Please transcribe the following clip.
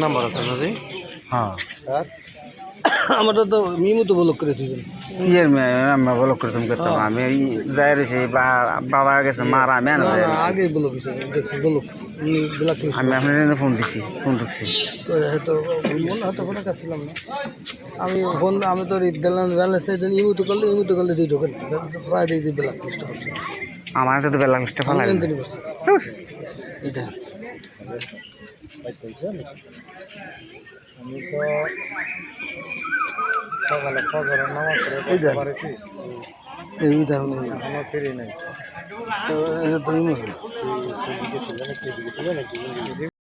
Number আছে না রে? হ্যাঁ আমরা তো মিমু তো ব্লক করে দিয়েছেন। ইয়ের আমি ব্লক করে তুমি করতাম আমি যাই রয়েছি বাবা গেছে মার আমি না না আগেই ব্লক হয়েছে দেখছি ব্লক ব্ল্যাক লিস্ট। আমি আপনার ফোন দিছি ফোন ঢুকছি হয়তো মনে হয়তো ফোনে কাছিলাম না আমি ফোন আমি তো ব্যালেন্স ইমুতে করলে দিয়ে ঢোকেন প্রায় দিয়ে দিই ব্ল্যাক লিস্ট করছি। আমার তো ব্যালান্স লিস্টে ফেলাই এটা আমি তো সকালে ফজরের নামাজ পড়ে পারেছি এই ধরনের এখনো ফিরি নাই। তো এটা তো ইমু